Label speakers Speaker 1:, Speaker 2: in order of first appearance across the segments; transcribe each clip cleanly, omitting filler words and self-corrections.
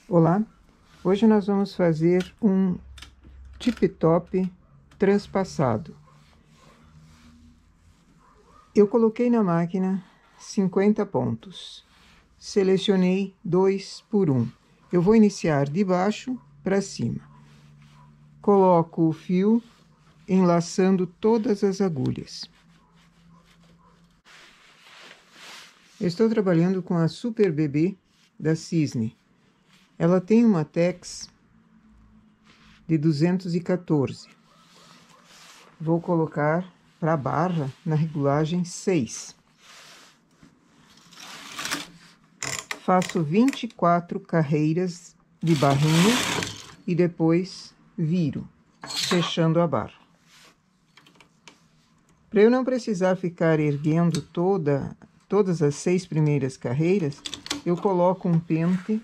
Speaker 1: Olá, hoje nós vamos fazer um tip-top transpassado. Eu coloquei na máquina 50 pontos, selecionei 2 por 1. Eu vou iniciar de baixo para cima. Coloco o fio enlaçando todas as agulhas. Eu estou trabalhando com a Super Bebê da Cisne. Ela tem uma Tex de 214. Vou colocar para a barra na regulagem 6. Faço 24 carreiras de barrinha e depois viro, fechando a barra. Para eu não precisar ficar erguendo todas as 6 primeiras carreiras, eu coloco um pente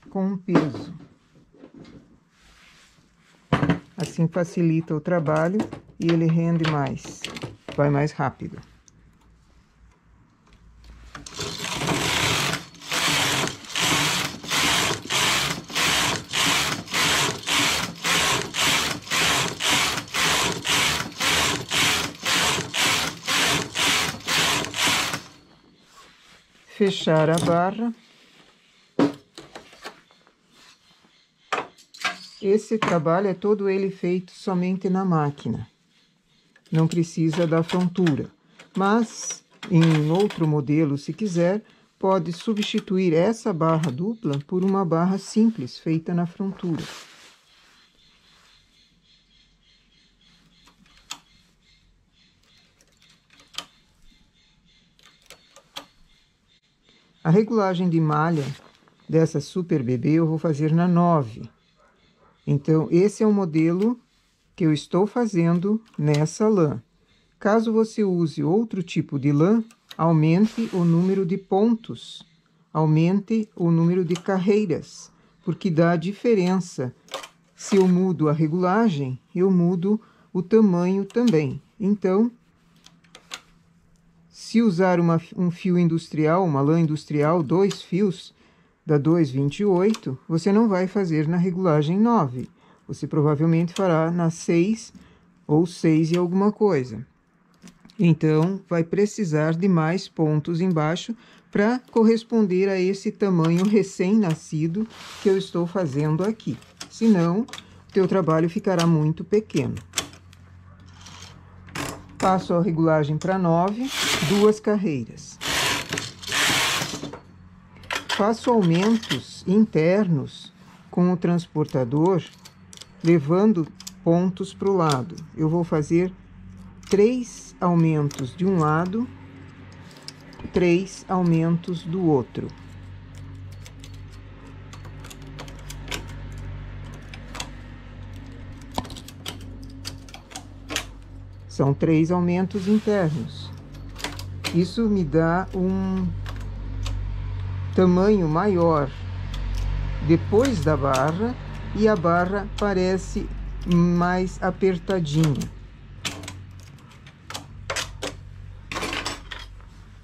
Speaker 1: com um peso. Assim facilita o trabalho e ele rende mais, vai mais rápido. Fechar a barra. Esse trabalho é todo ele feito somente na máquina. Não precisa da frontura. Mas, em outro modelo, se quiser, pode substituir essa barra dupla por uma barra simples, feita na frontura. A regulagem de malha dessa Super Bebê eu vou fazer na 9. Então, esse é o modelo que eu estou fazendo nessa lã. Caso você use outro tipo de lã, aumente o número de pontos, aumente o número de carreiras, porque dá diferença. Se eu mudo a regulagem, eu mudo o tamanho também. Então, se usar um fio industrial, uma lã industrial, 2 fios, da 2,28, você não vai fazer na regulagem 9. Você provavelmente fará na 6 ou 6 e alguma coisa. Então, vai precisar de mais pontos embaixo para corresponder a esse tamanho recém-nascido que eu estou fazendo aqui. Senão, o teu trabalho ficará muito pequeno. Passo a regulagem para 9, 2 carreiras. Faço aumentos internos com o transportador, levando pontos para o lado. Eu vou fazer 3 aumentos de um lado, 3 aumentos do outro. São 3 aumentos internos. Isso me dá um tamanho maior depois da barra e a barra parece mais apertadinha.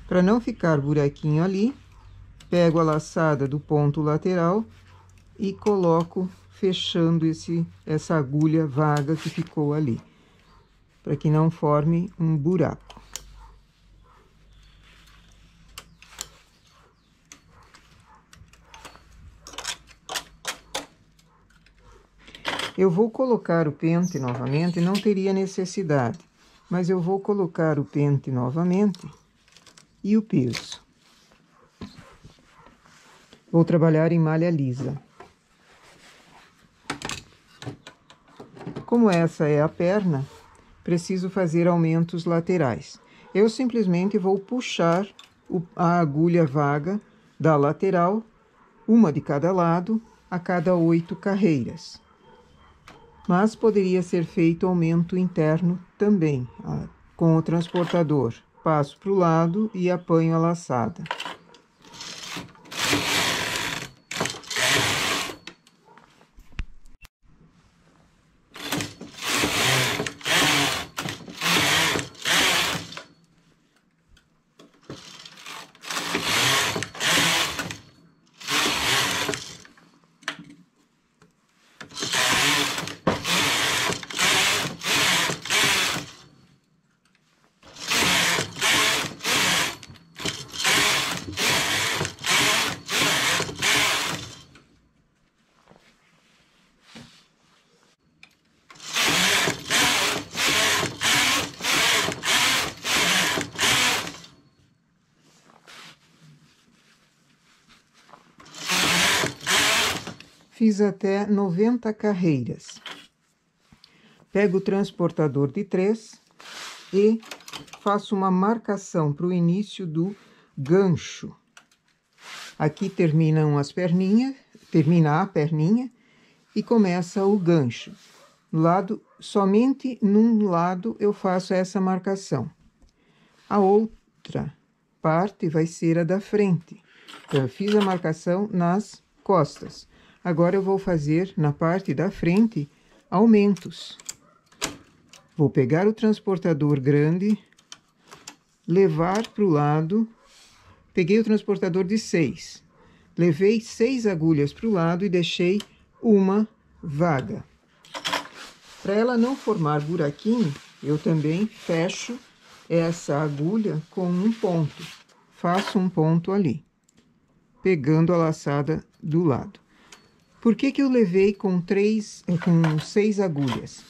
Speaker 1: Para não ficar buraquinho ali, pego a laçada do ponto lateral e coloco fechando essa agulha vaga que ficou ali, para que não forme um buraco. Eu vou colocar o pente novamente, não teria necessidade, mas eu vou colocar o pente novamente e o peso. Vou trabalhar em malha lisa. Como essa é a perna, preciso fazer aumentos laterais. Eu simplesmente vou puxar a agulha vaga da lateral, uma de cada lado, a cada 8 carreiras. Mas poderia ser feito aumento interno também, com o transportador. Passo para o lado e apanho a laçada. fiz até 90 carreiras. Pego o transportador de 3 e faço uma marcação para o início do gancho. Aqui terminam as perninhas, termina a perninha e começa o gancho. Somente num lado eu faço essa marcação. A outra parte vai ser a da frente. Então, eu fiz a marcação nas costas. Agora, eu vou fazer na parte da frente aumentos. Vou pegar o transportador grande, levar para o lado. Peguei o transportador de 6. Levei 6 agulhas para o lado e deixei uma vaga. Para ela não formar buraquinho, eu também fecho essa agulha com um ponto. Faço um ponto ali, pegando a laçada do lado. Por que eu levei com 6 agulhas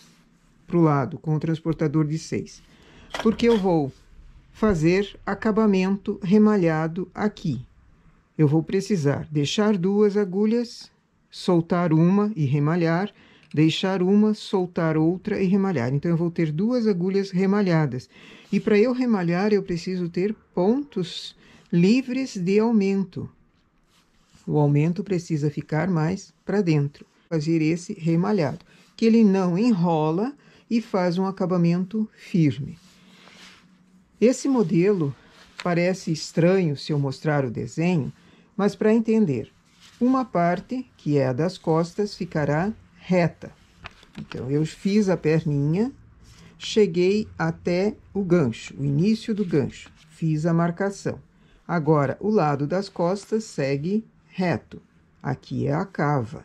Speaker 1: para o lado, com o transportador de 6? Porque eu vou fazer acabamento remalhado aqui. Eu vou precisar deixar 2 agulhas, soltar uma e remalhar, deixar uma, soltar outra e remalhar. Então, eu vou ter 2 agulhas remalhadas. E para eu remalhar, eu preciso ter pontos livres de aumento. O aumento precisa ficar mais para dentro. Fazer esse remalhado, que ele não enrola e faz um acabamento firme. Esse modelo parece estranho se eu mostrar o desenho, mas para entender, uma parte, que é a das costas, ficará reta. Então, eu fiz a perninha, cheguei até o gancho, o início do gancho, fiz a marcação. Agora, o lado das costas segue reto. Aqui é a cava.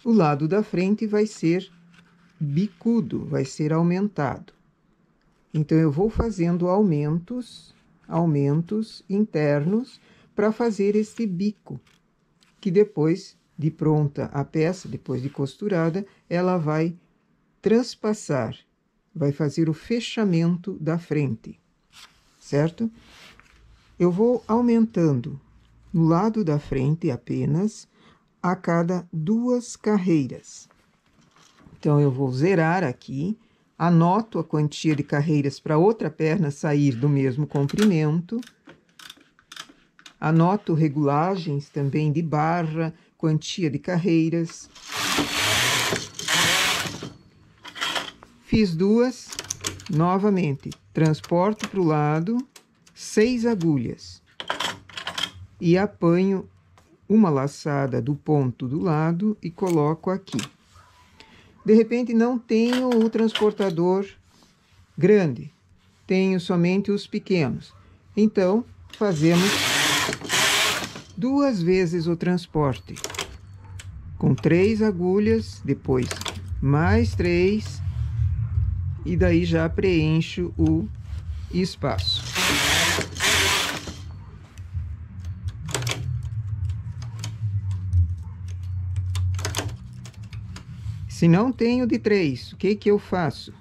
Speaker 1: O lado da frente vai ser bicudo, vai ser aumentado. Então, eu vou fazendo aumentos internos para fazer esse bico, que depois de pronta a peça, depois de costurada, ela vai transpassar, vai fazer o fechamento da frente, certo? Eu vou aumentando no lado da frente apenas a cada 2 carreiras. Então, eu vou zerar aqui, anoto a quantia de carreiras para outra perna sair do mesmo comprimento, anoto regulagens também de barra, quantia de carreiras. Fiz 2, novamente, transporto para o lado, 6 agulhas e apanho uma laçada do ponto do lado e coloco aqui. De repente, não tenho o transportador grande, tenho somente os pequenos. Então, fazemos 2 vezes o transporte, com 3 agulhas, depois mais 3, e daí já preencho o espaço. Se não tenho de 3, o que eu faço?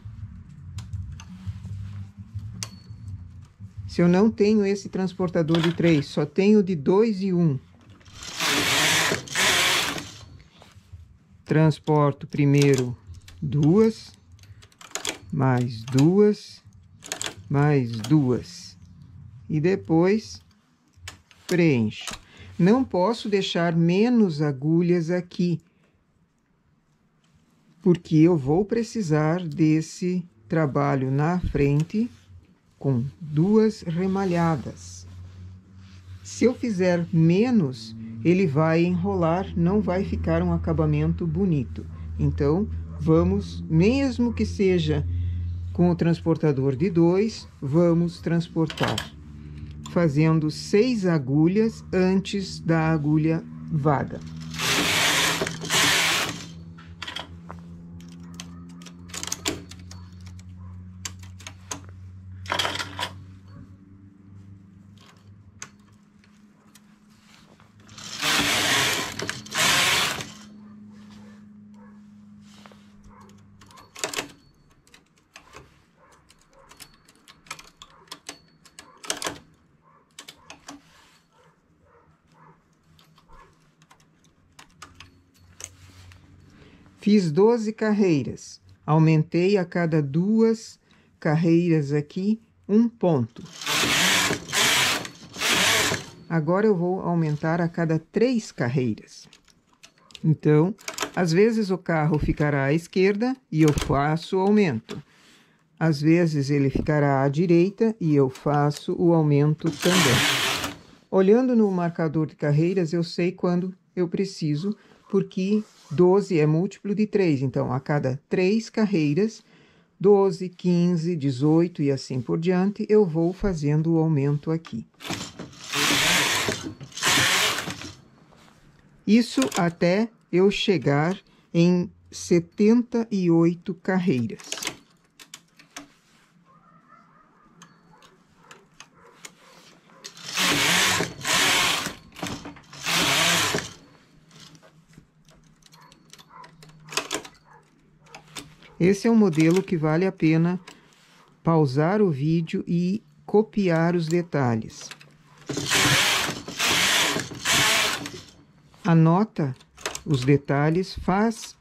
Speaker 1: Se eu não tenho esse transportador de 3, só tenho de 2 e 1. Transporto primeiro 2, mais 2, mais 2. E depois preencho. Não posso deixar menos agulhas aqui, porque eu vou precisar desse trabalho na frente com 2 remalhadas. Se eu fizer menos, ele vai enrolar, não vai ficar um acabamento bonito. Então, vamos, mesmo que seja com o transportador de 2, vamos transportar, fazendo 6 agulhas antes da agulha vaga. Fiz 12 carreiras. Aumentei a cada 2 carreiras aqui 1 ponto. Agora eu vou aumentar a cada 3 carreiras. Então, às vezes o carro ficará à esquerda e eu faço o aumento. Às vezes ele ficará à direita e eu faço o aumento também. Olhando no marcador de carreiras, eu sei quando eu preciso, porque 12 é múltiplo de 3. Então, a cada 3 carreiras, 12, 15, 18 e assim por diante, eu vou fazendo o aumento aqui. Isso até eu chegar em 78 carreiras. Esse é um modelo que vale a pena pausar o vídeo e copiar os detalhes. Anota os detalhes, faz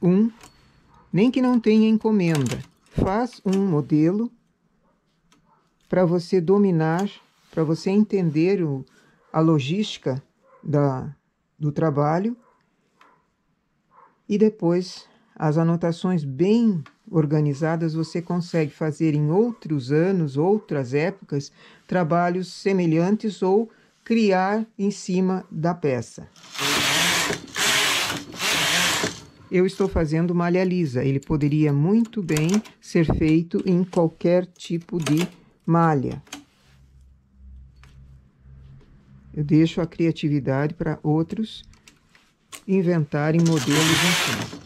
Speaker 1: nem que não tenha encomenda, faz um modelo para você dominar, para você entender a logística do trabalho, e depois as anotações bem organizadas você consegue fazer em outros anos, outras épocas, trabalhos semelhantes ou criar em cima da peça. Eu estou fazendo malha lisa, ele poderia muito bem ser feito em qualquer tipo de malha. Eu deixo a criatividade para outros inventarem modelos em cima.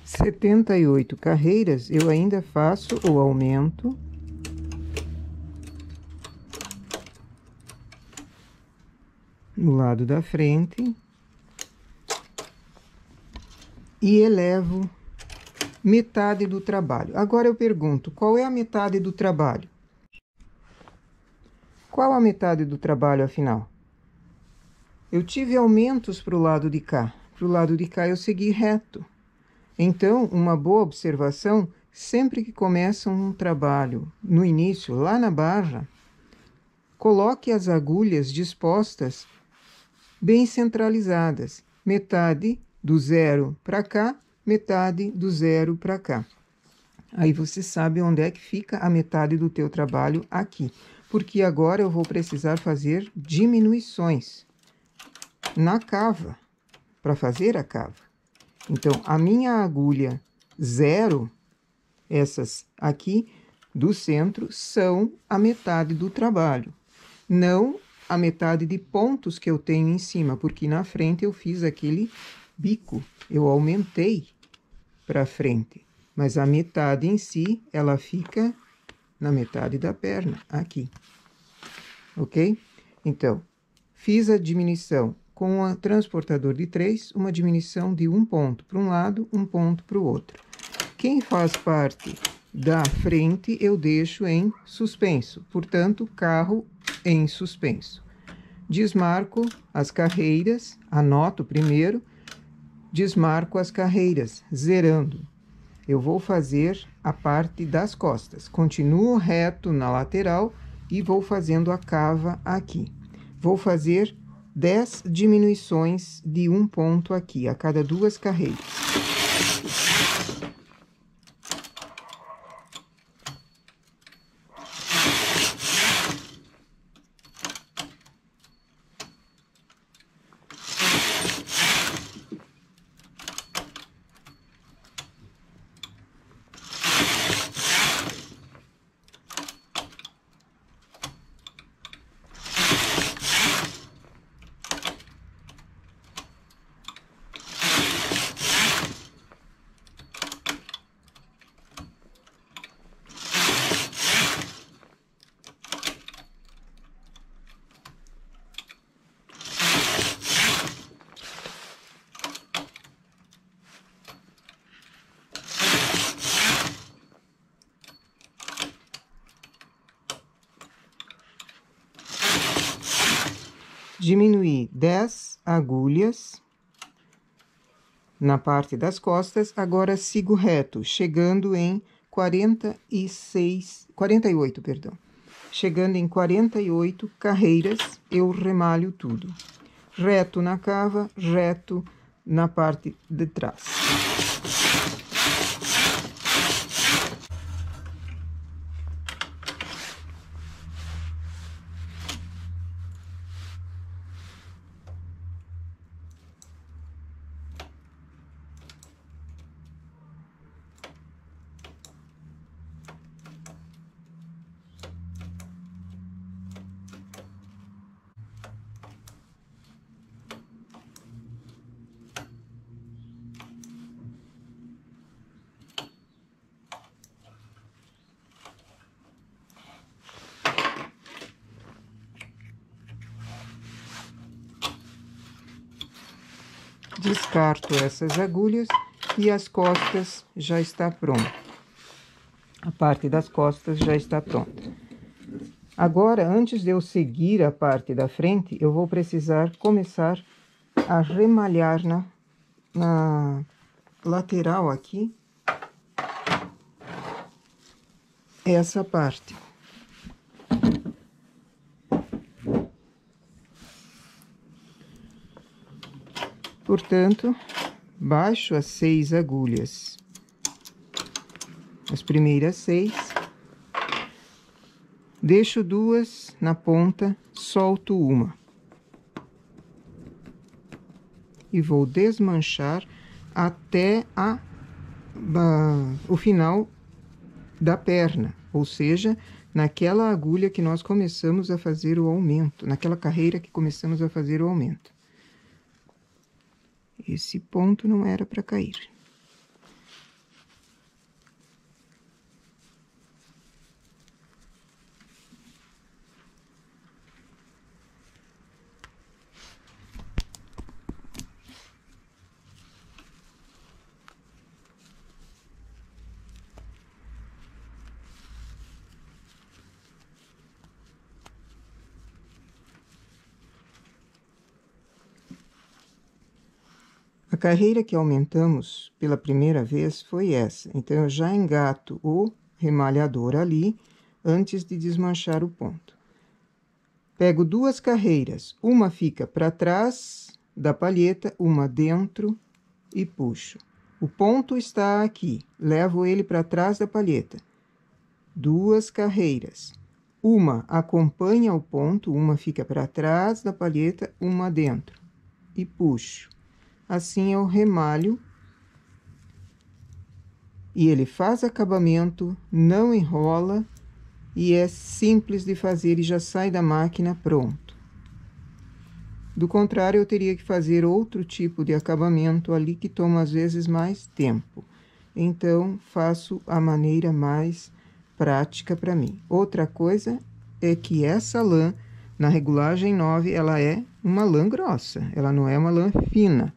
Speaker 1: Setenta e 78 carreiras, eu ainda faço o aumento no lado da frente e elevo metade do trabalho. Agora eu pergunto, qual é a metade do trabalho? Qual a metade do trabalho, afinal? Eu tive aumentos para o lado de cá. Para o lado de cá eu segui reto. Então, uma boa observação, sempre que começa um trabalho no início, lá na barra, coloque as agulhas dispostas bem centralizadas. Metade do 0 para cá, metade do 0 para cá. Aí você sabe onde é que fica a metade do teu trabalho aqui. Porque agora eu vou precisar fazer diminuições na cava, para fazer a cava. Então, a minha agulha 0, essas aqui do centro, são a metade do trabalho. Não a metade de pontos que eu tenho em cima, porque na frente eu fiz aquele bico, eu aumentei para frente. Mas a metade em si, ela fica na metade da perna, aqui. Ok? Então, fiz a diminuição com o transportador de 3, uma diminuição de 1 ponto para um lado, 1 ponto para o outro. Quem faz parte da frente, eu deixo em suspenso. Portanto, carro em suspenso. Desmarco as carreiras, anoto primeiro, desmarco as carreiras, zerando. Eu vou fazer a parte das costas. Continuo reto na lateral e vou fazendo a cava aqui. Vou fazer 10 diminuições de 1 ponto aqui, a cada 2 carreiras. Diminuí 10 agulhas na parte das costas, agora sigo reto, chegando em 48, perdão. Chegando em 48 carreiras, eu remalho tudo. Reto na cava, reto na parte de trás. Descarto essas agulhas e as costas já está pronta. A parte das costas já está pronta. Agora, antes de eu seguir a parte da frente, eu vou precisar começar a remalhar na lateral aqui, essa parte. Portanto, baixo as 6 agulhas, as primeiras 6, deixo 2 na ponta, solto uma. E vou desmanchar até o final da perna, ou seja, naquela agulha que nós começamos a fazer o aumento, naquela carreira que começamos a fazer o aumento. Esse ponto não era para cair. A carreira que aumentamos pela primeira vez foi essa. Então, eu já engato o remalhador ali, antes de desmanchar o ponto. Pego 2 carreiras, uma fica para trás da palheta, uma dentro e puxo. O ponto está aqui, levo ele para trás da palheta. 2 carreiras. Uma acompanha o ponto, uma fica para trás da palheta, uma dentro. E puxo. Assim eu remalho. E ele faz acabamento, não enrola e é simples de fazer e já sai da máquina pronto. Do contrário, eu teria que fazer outro tipo de acabamento ali que toma às vezes mais tempo. Então, faço a maneira mais prática para mim. Outra coisa é que essa lã, na regulagem 9, ela é uma lã grossa, ela não é uma lã fina.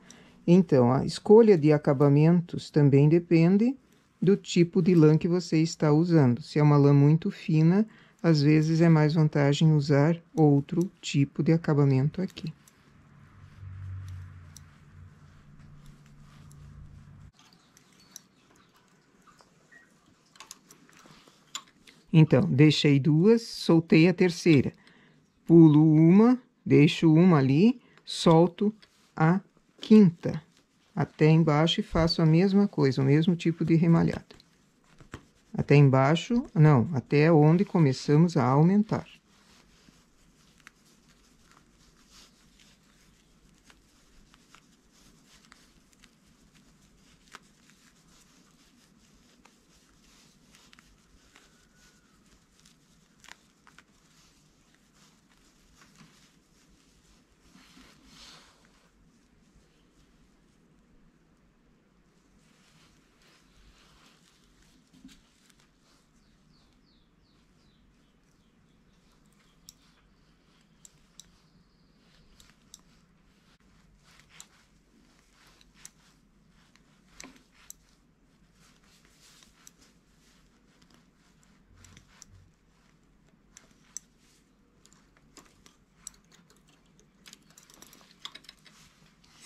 Speaker 1: Então, a escolha de acabamentos também depende do tipo de lã que você está usando. Se é uma lã muito fina, às vezes é mais vantagem usar outro tipo de acabamento aqui. Então, deixei 2, soltei a terceira. Pulo uma, deixo uma ali, solto a quinta até embaixo e faço a mesma coisa, o mesmo tipo de remalhado. Até embaixo, não, até onde começamos a aumentar.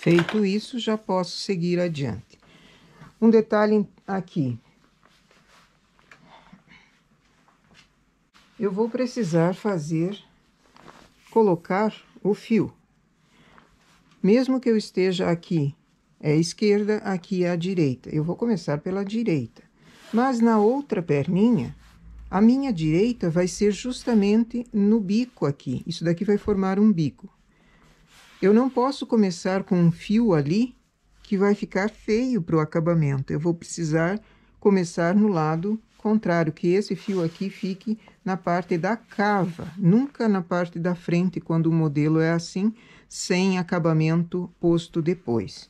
Speaker 1: Feito isso, já posso seguir adiante. Um detalhe aqui. Eu vou precisar colocar o fio. Mesmo que eu esteja aqui à esquerda, aqui à direita. Eu vou começar pela direita. Mas na outra perninha, a minha direita vai ser justamente no bico aqui. Isso daqui vai formar um bico. Eu não posso começar com um fio ali, que vai ficar feio para o acabamento. Eu vou precisar começar no lado contrário, que esse fio aqui fique na parte da cava, nunca na parte da frente, quando o modelo é assim, sem acabamento posto depois.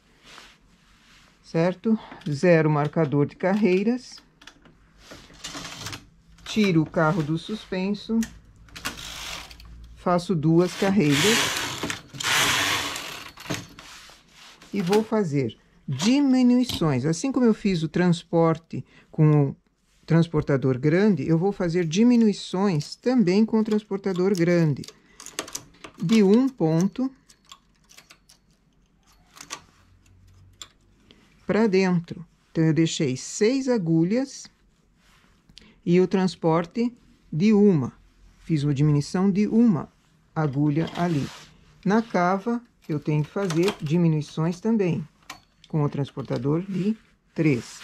Speaker 1: Certo? Zero marcador de carreiras. Tiro o carro do suspenso. Faço 2 carreiras. E vou fazer diminuições. Assim como eu fiz o transporte com o transportador grande, eu vou fazer diminuições também com o transportador grande. De 1 ponto para dentro. Então, eu deixei 6 agulhas e o transporte de 1. Fiz uma diminuição de 1 agulha ali. Na cava, eu tenho que fazer diminuições também, com o transportador de 3.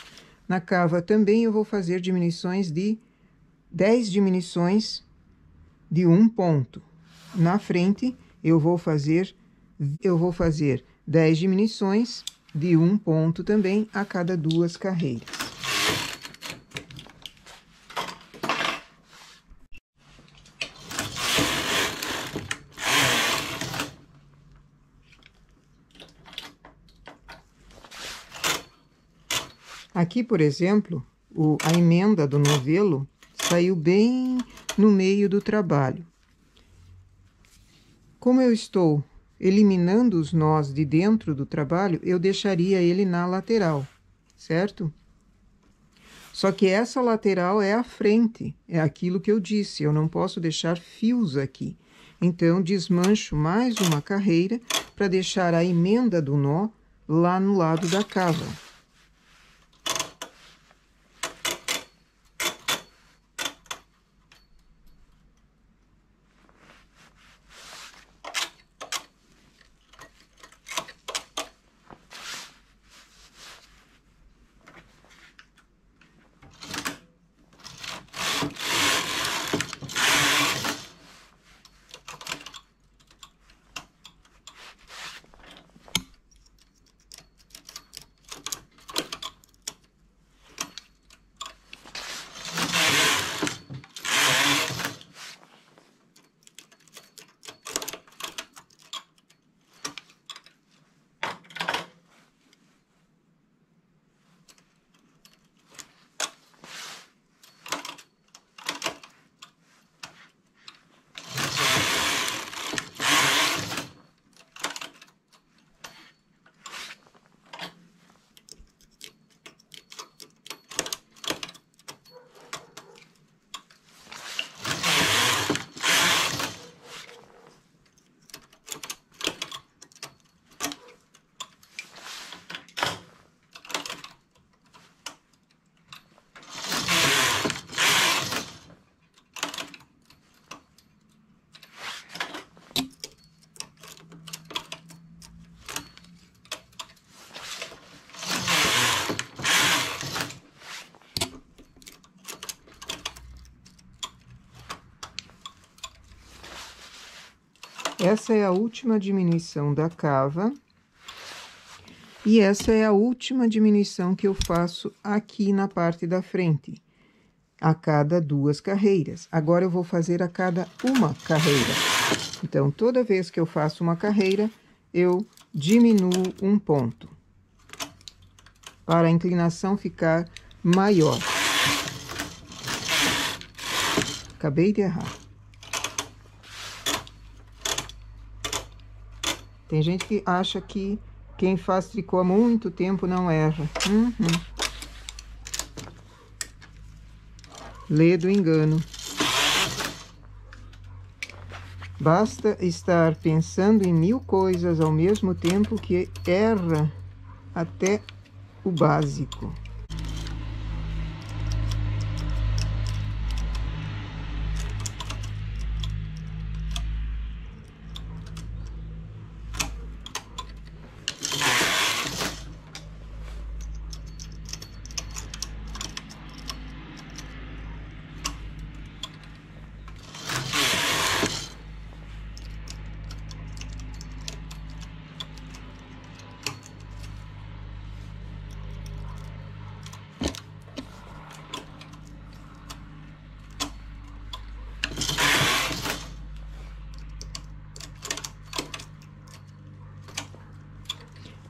Speaker 1: Na cava também eu vou fazer diminuições de 10 diminuições de 1 ponto. Na frente, eu vou fazer 10 diminuições de 1 ponto também a cada 2 carreiras. Aqui, por exemplo, a emenda do novelo saiu bem no meio do trabalho. Como eu estou eliminando os nós de dentro do trabalho, eu deixaria ele na lateral, certo? Só que essa lateral é a frente, é aquilo que eu disse, eu não posso deixar fios aqui. Então, desmancho mais uma carreira para deixar a emenda do nó lá no lado da cava. Essa é a última diminuição da cava. E essa é a última diminuição que eu faço aqui na parte da frente, a cada 2 carreiras. Agora, eu vou fazer a cada 1 carreira. Então, toda vez que eu faço uma carreira, eu diminuo 1 ponto, para a inclinação ficar maior. Acabei de errar. Tem gente que acha que quem faz tricô há muito tempo não erra. Lê do engano. Basta estar pensando em 1000 coisas ao mesmo tempo que erra até o básico.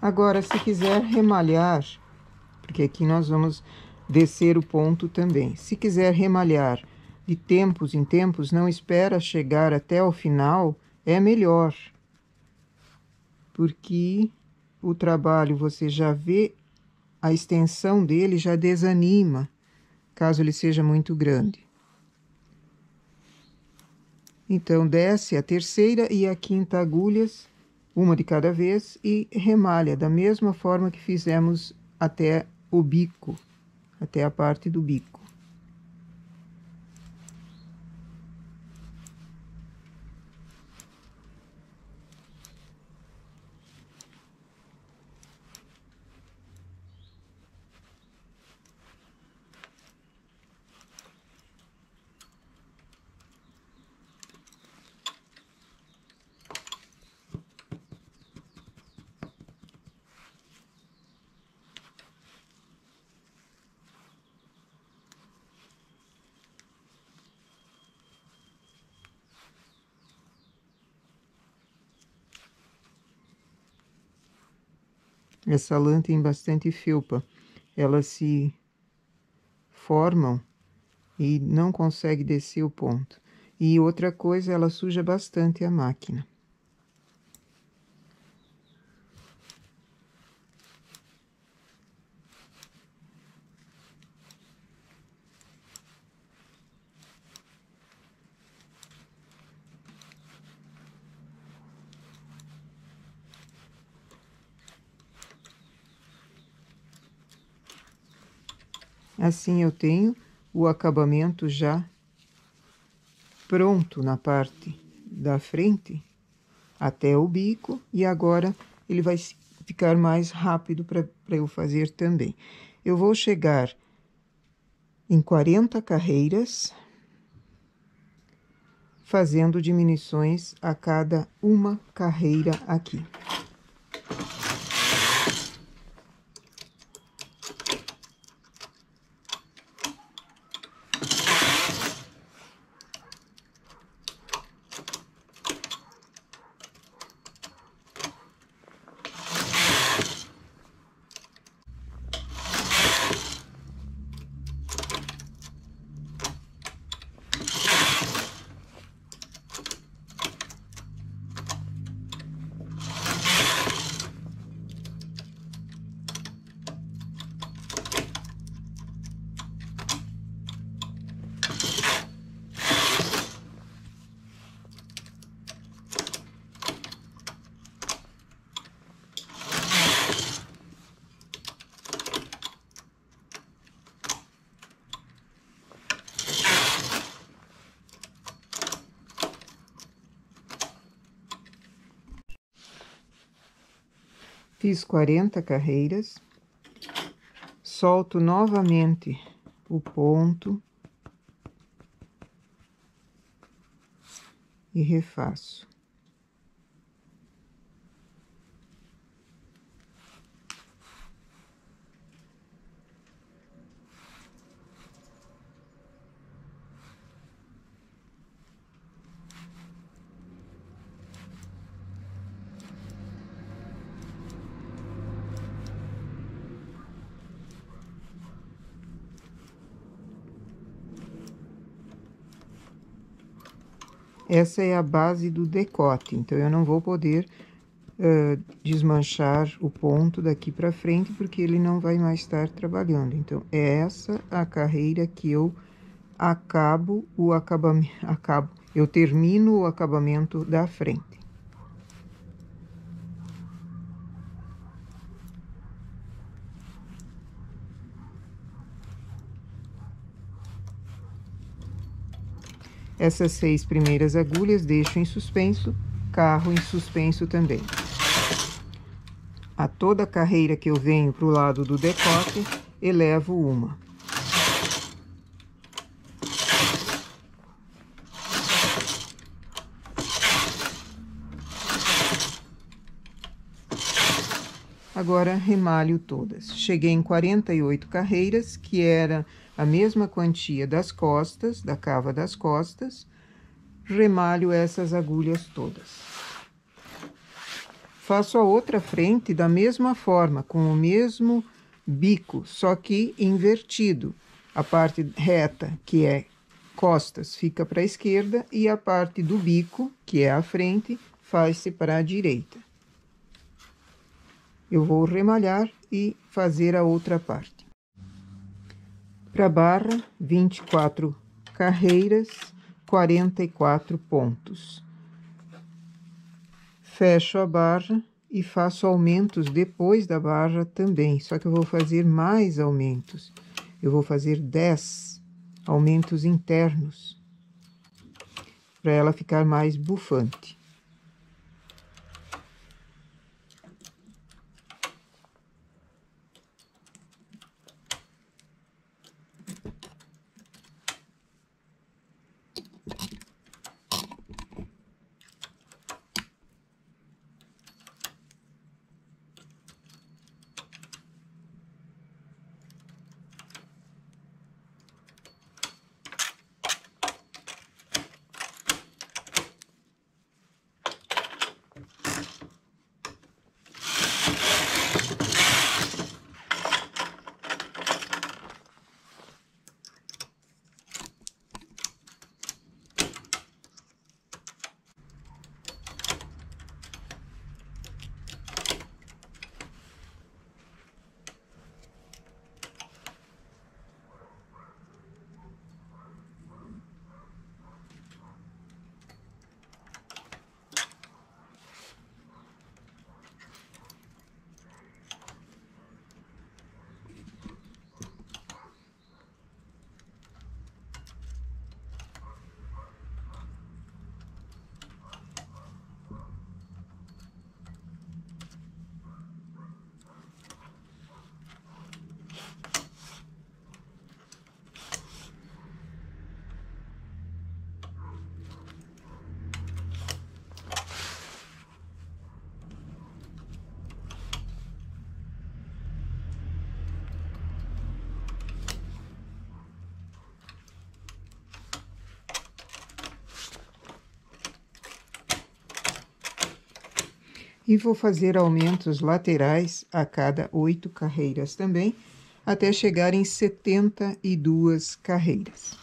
Speaker 1: Agora, se quiser remalhar, porque aqui nós vamos descer o ponto também. Se quiser remalhar de tempos em tempos, não espera chegar até o final, é melhor. Porque o trabalho, você já vê a extensão dele, já desanima, caso ele seja muito grande. Então, desce a terceira e a quinta agulhas, uma de cada vez, e remalha da mesma forma que fizemos até o bico, até a parte do bico. Essa lã tem bastante felpa, elas se formam e não consegue descer o ponto. E outra coisa, ela suja bastante a máquina. Assim eu tenho o acabamento já pronto na parte da frente, até o bico, e agora ele vai ficar mais rápido para eu fazer também. Eu vou chegar em 40 carreiras, fazendo diminuições a cada uma carreira aqui. Fiz 40 carreiras, solto novamente o ponto e refaço. Essa é a base do decote, então eu não vou poder desmanchar o ponto daqui para frente, porque ele não vai mais estar trabalhando. Então, é essa a carreira que eu acabo Eu termino o acabamento da frente. Essas 6 primeiras agulhas deixo em suspenso, carro em suspenso também. A toda carreira que eu venho para o lado do decote, elevo uma. Agora, remalho todas. Cheguei em 48 carreiras, que era a mesma quantia das costas, da cava das costas. Remalho essas agulhas todas. Faço a outra frente da mesma forma, com o mesmo bico, só que invertido. A parte reta, que é costas, fica para a esquerda, e a parte do bico, que é a frente, faz-se para a direita. Eu vou remalhar e fazer a outra parte. Para a barra, 24 carreiras, 44 pontos. Fecho a barra e faço aumentos depois da barra também, só que eu vou fazer mais aumentos. Eu vou fazer 10 aumentos internos, para ela ficar mais bufante. E vou fazer aumentos laterais a cada 8 carreiras também, até chegar em 72 carreiras.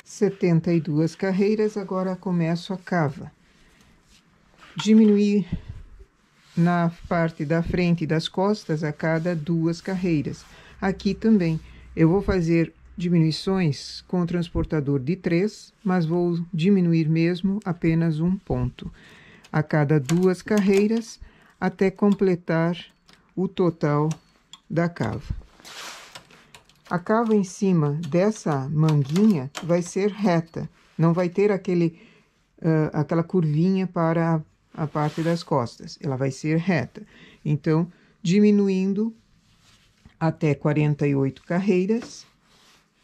Speaker 1: Setenta e duas carreiras, agora começo a cava. Diminuir na parte da frente e das costas a cada 2 carreiras. Aqui também eu vou fazer diminuições com o transportador de 3, mas vou diminuir mesmo apenas um ponto a cada 2 carreiras até completar o total da cava. A cava em cima dessa manguinha vai ser reta, não vai ter aquela curvinha para a parte das costas, ela vai ser reta. Então, diminuindo até 48 carreiras,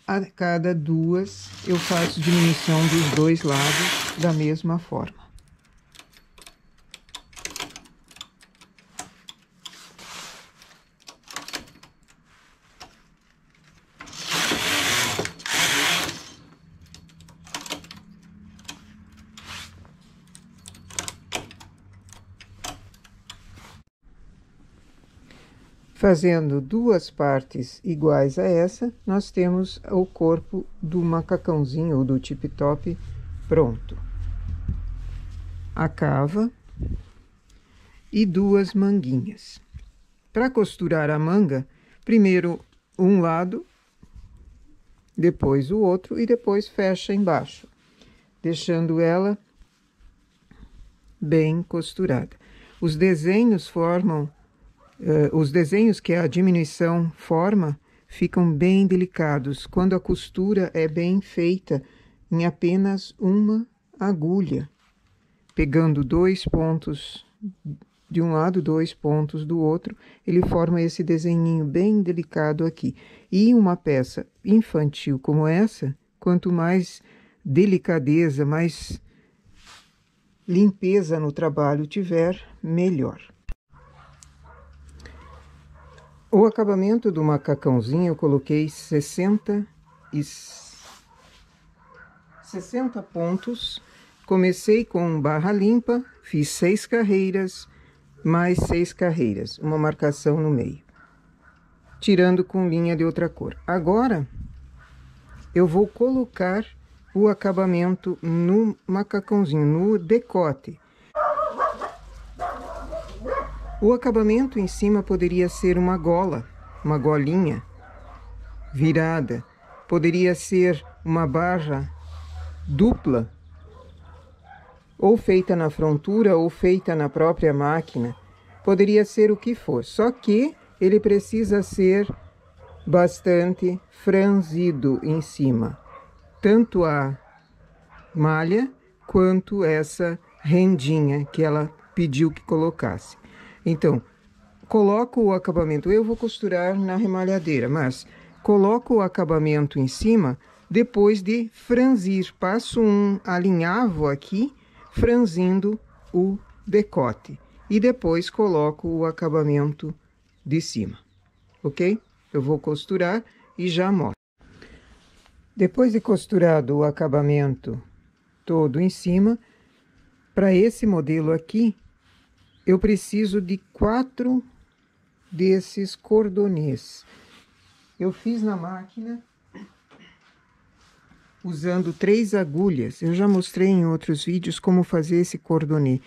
Speaker 1: a cada 2 eu faço diminuição dos 2 lados da mesma forma. Fazendo 2 partes iguais a essa, nós temos o corpo do macacãozinho ou do tip-top Pronto. A cava e 2 manguinhas. Para costurar a manga, primeiro um lado, depois o outro e depois fecha embaixo, deixando ela bem costurada. Os desenhos formam, os desenhos que a diminuição forma ficam bem delicados quando a costura é bem feita em apenas uma agulha, pegando 2 pontos de um lado, 2 pontos do outro, ele forma esse desenhinho bem delicado aqui. E uma peça infantil como essa, quanto mais delicadeza, mais limpeza no trabalho tiver, melhor. O acabamento do macacãozinho eu coloquei 60 pontos. Comecei com barra limpa, fiz 6 carreiras, mais 6 carreiras, uma marcação no meio, tirando com linha de outra cor. Agora, eu vou colocar o acabamento no macacãozinho, no decote. O acabamento em cima poderia ser uma gola, uma golinha virada. Poderia ser uma barra dupla, ou feita na frontura, ou feita na própria máquina. Poderia ser o que for, só que ele precisa ser bastante franzido em cima. Tanto a malha, quanto essa rendinha que ela pediu que colocasse. Então, coloco o acabamento, eu vou costurar na remalhadeira, mas coloco o acabamento em cima depois de franzir. Passo um alinhavo aqui, franzindo o decote. E depois coloco o acabamento de cima, ok? Eu vou costurar e já mostro. Depois de costurado o acabamento todo em cima, para esse modelo aqui, eu preciso de 4 desses cordonês. Eu fiz na máquina usando 3 agulhas. Eu já mostrei em outros vídeos como fazer esse cordonê.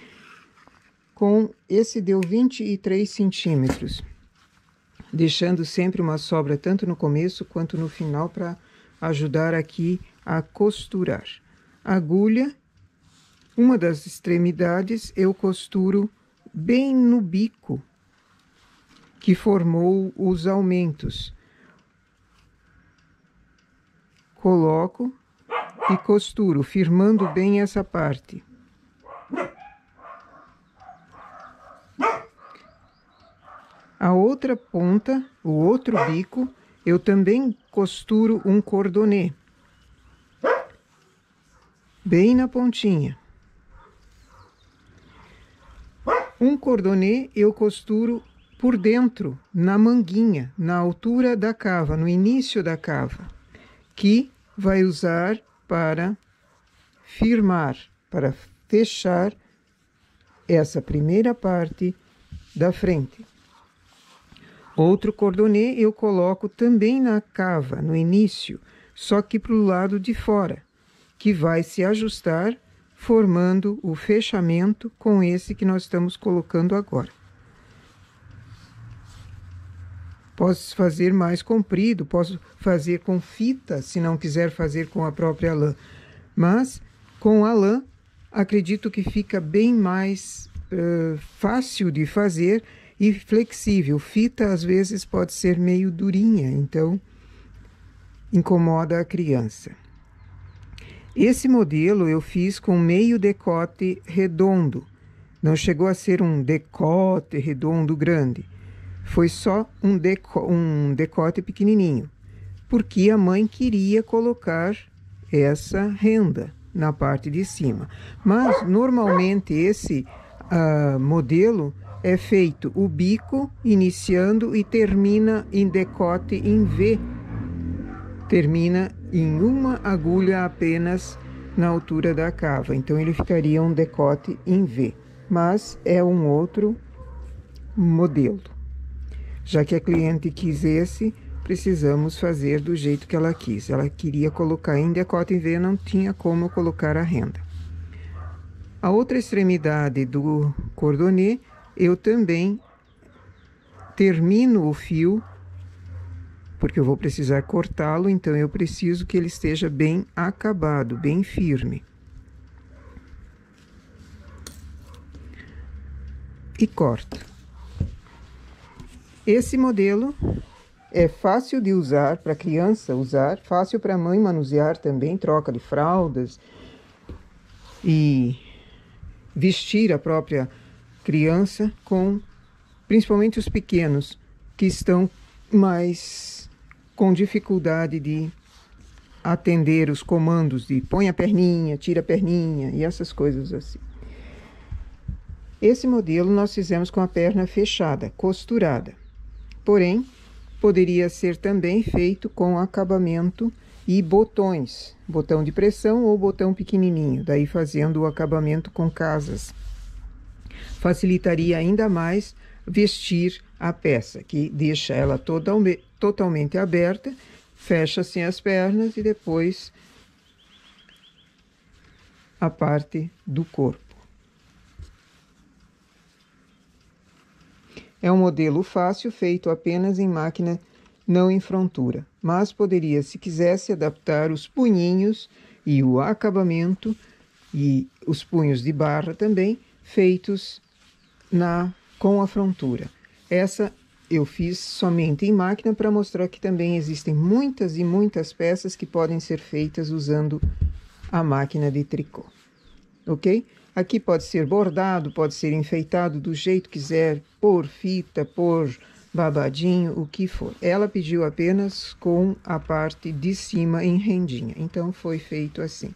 Speaker 1: Com esse deu 23 centímetros, deixando sempre uma sobra tanto no começo quanto no final para ajudar aqui a costurar. Agulha, uma das extremidades eu costuro bem no bico que formou os aumentos. Coloco e costuro, firmando bem essa parte. A outra ponta, o outro bico, eu também costuro um cordonê, bem na pontinha. Um cordonê eu costuro por dentro, na manguinha, na altura da cava, no início da cava, que vai usar para firmar, para fechar essa primeira parte da frente. Outro cordonê eu coloco também na cava, no início, só que para o lado de fora, que vai se ajustar, formando o fechamento com esse que nós estamos colocando agora. Posso fazer mais comprido, posso fazer com fita, se não quiser fazer com a própria lã. Mas, com a lã, acredito que fica bem mais fácil de fazer e flexível. Fita, às vezes, pode ser meio durinha, então incomoda a criança. Esse modelo eu fiz com meio decote redondo. Não chegou a ser um decote redondo grande. Foi só um decote pequenininho, porque a mãe queria colocar essa renda na parte de cima. Mas, normalmente, esse modelo é feito o bico iniciando e termina em decote em V. Termina em uma agulha apenas na altura da cava. Então, ele ficaria um decote em V. Mas é um outro modelo. Já que a cliente quis esse, precisamos fazer do jeito que ela quis. Ela queria colocar em decote e veia, não tinha como colocar a renda. A outra extremidade do cordonê, eu também termino o fio, porque eu vou precisar cortá-lo, então eu preciso que ele esteja bem acabado, bem firme. E corto. Esse modelo é fácil de usar para criança usar, fácil para mãe manusear também, troca de fraldas e vestir a própria criança, principalmente os pequenos, que estão mais com dificuldade de atender os comandos de põe a perninha, tira a perninha e essas coisas assim. Esse modelo nós fizemos com a perna fechada, costurada. Porém, poderia ser também feito com acabamento e botões, botão de pressão ou botão pequenininho, daí fazendo o acabamento com casas. Facilitaria ainda mais vestir a peça, que deixa ela totalmente aberta, fecha-se as pernas e depois a parte do corpo. É um modelo fácil, feito apenas em máquina, não em frontura, mas poderia, se quisesse, adaptar os punhinhos e o acabamento e os punhos de barra também, feitos com a frontura. Essa eu fiz somente em máquina para mostrar que também existem muitas e muitas peças que podem ser feitas usando a máquina de tricô, ok? Aqui pode ser bordado, pode ser enfeitado do jeito que quiser, por fita, por babadinho, o que for. Ela pediu apenas com a parte de cima em rendinha, então foi feito assim.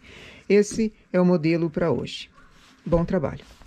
Speaker 1: Esse é o modelo para hoje. Bom trabalho!